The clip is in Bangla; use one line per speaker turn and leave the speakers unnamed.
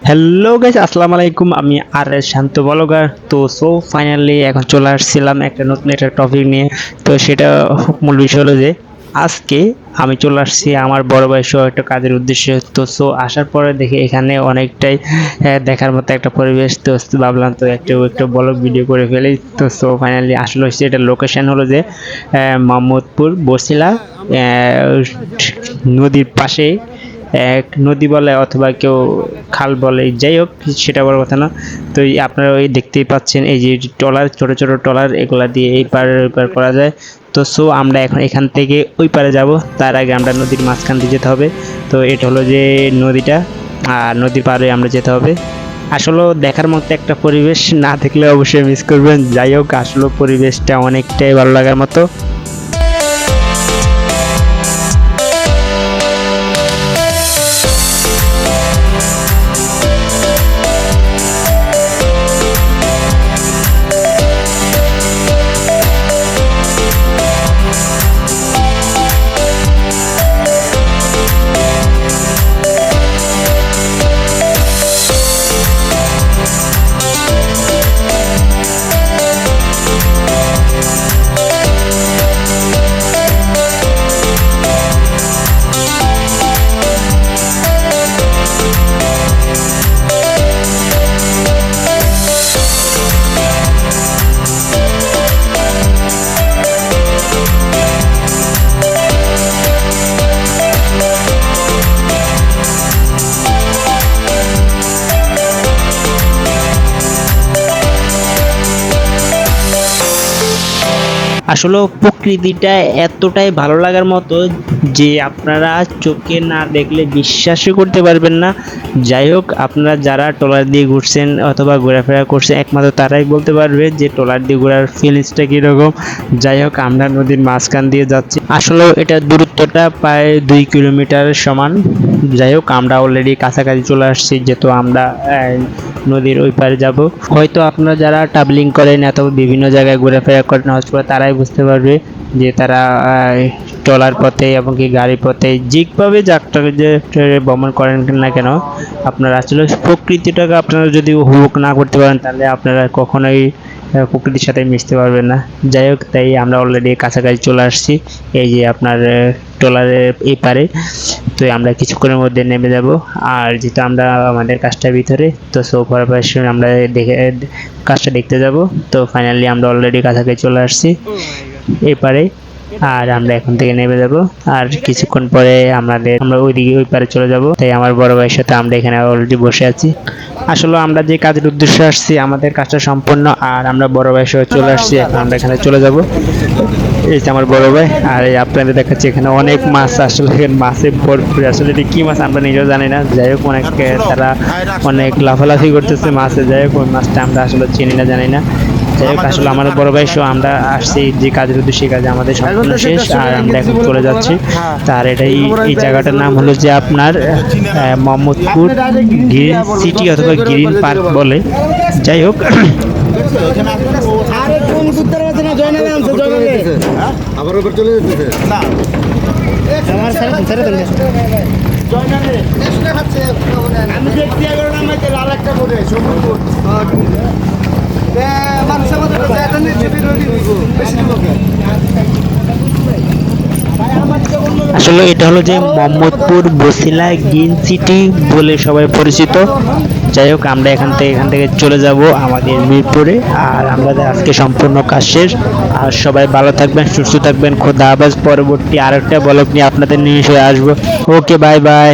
হ্যালো গাইস, আসসালামু আলাইকুম। আমি আর এস শান্ত ব্লগার। তো ফাইনালি এখন চলে আসছিলাম একটা নতুন একটা টপিক নিয়ে। তো সেটা মূল বিষয় হলো যে আজকে আমি চলে আসছি আমার বড় ভাই সহ একটা কাজের উদ্দেশ্যে। তো আসার পরে দেখি এখানে অনেকটাই দেখার মতো একটা পরিবেশ। তো ভাবলাম তো একটু ব্লগ ভিডিও করে ফেলি। তো ফাইনালি আসলে হচ্ছে এটা লোকেশন হলো যে মোহাম্মদপুর বছিলা নদীর পাশে এক নদী বলে অথবা কেউ খাল বলে, যাই হোক সেটা বড় কথা না। তো আপনারা ওই দেখতেই পাচ্ছেন এই যে ট্রলার, ছোট ছোট ট্রলার, এগুলা দিয়ে এই পার ওই পার করা যায়। তো আমরা এখন এখান থেকে ওই পারে যাব, তার আগে আমরা নদীর মাঝখান দিয়ে যেতে হবে। তো এটা হলো যে নদীটা, আর নদীর পাড়ে আমরা যেতে হবে। আসলে দেখার মতো একটা পরিবেশ, না দেখলে অবশ্যই মিস করবেন। যাই হোক আসলে পরিবেশটা অনেকটাই ভালো লাগার মতো। আসলে প্রকৃতিটা এতটাই ভালো লাগার মতো যে আপনারা চোখে না দেখলে বিশ্বাসই করতে পারবেন না। যাই হোক, আপনারা যারা ট্রলার দিয়ে ঘুরছেন অথবা ঘোরাফেরা করছেন একমাত্র তারাই বলতে পারবে যে ট্রলার দিয়ে ঘোরার ফিলিংসটা কীরকম। যাই হোক, আমরা নদীর মাঝখান দিয়ে যাচ্ছি। আসলে এটা দূরত্বটা প্রায় 2 কিলোমিটার সমান। যাই হোক, আমরা অলরেডি কাছাকাছি চলে আসছি, যেহেতু আমরা নদীর ওই পারে যাব। হয়তো আপনারা যারা ট্রাভেলিং করেন অথবা বিভিন্ন জায়গায় ঘোরাফেরা করেন হয়তো তারাই বুঝতে পারবে যে তারা ট্রলার পথে এবং কি গাড়ির পথে যেভাবে যাত্রা যে ভ্রমণ করেন না কেন, আপনারা আসলে প্রকৃতিটাকে আপনারা যদি উপভোগ না করতে পারেন তাহলে আপনারা কখনোই প্রকৃতির সাথে মিশতে পারবেন না। যাই হোক, তাই আমরা অলরেডি কাছাকাছি চলে আসছি এই যে আপনার ট্রলারের এই পারে। তো আমরা কিছুক্ষণের মধ্যে নেমে যাব। আর যেহেতু আমরা আমাদের কাজটার ভিতরে, তো পরে আমরা দেখে কাজটা দেখতে যাব। তো ফাইনালি আমরা অলরেডি কাছাকাছি চলে আসছি এপারে, আর আমরা এখন থেকে নেমে যাব। আর কিছুক্ষণ পরে আমরা ওইদিকে ওই পারে চলে যাব। তাই আমার বড় ভাইয়ের সাথে আমরা এখানে অলরেডি বসে আছি। আসলে আমরা যে কাজের উদ্দেশ্যে আসছি আমাদের কাজটা সম্পূর্ণ, আর আমরা বড় ভাইয়ের সাথে চলে আসছি। এখন আমরা এখানে চলে যাব। এই যে আমার বড় ভাই, আর এই আপনাদের দেখাচ্ছি এখানে অনেক মাছ। আসলে মাছে ভরপুর। আসলে এটি কি মাছ আমরা নিজেও জানি না। যাই হোক, তারা অনেক লাফালাফি করতেছে মাছে। যাই হোক, ওই মাছটা আমরা আসলে চিনি না, জানি না। যাই হোক, আসলে আমাদের বড় ভাই সহ আমরা আসছি যে কাজের উদ্দেশ্যে, কাজে আমাদের সম্পূর্ণ শেষ, আর আমরা এখন চলে যাচ্ছি। তার এই জায়গাটার নাম হলো যে আপনার মোহাম্মদপুর গ্রিন সিটি অথবা গ্রিন পার্ক বলে। যাই হোক, আসলে এটা হলো যে মোহাম্মদপুর বছিলা গ্রিন সিটি বলে সবাই পরিচিত। যাই হোক, আমরা এখান থেকে চলে যাব আমাদের মিরপুরে। আর আমাদের আজকে সম্পূর্ণ কাজ শেষ। আর সবাই ভালো থাকবেন, সুস্থ থাকবেন। খোদা হাফেজ। পরবর্তী আরেকটা ব্লগ নিয়ে আপনাদের নিয়ে আসবো। ওকে, বাই বাই।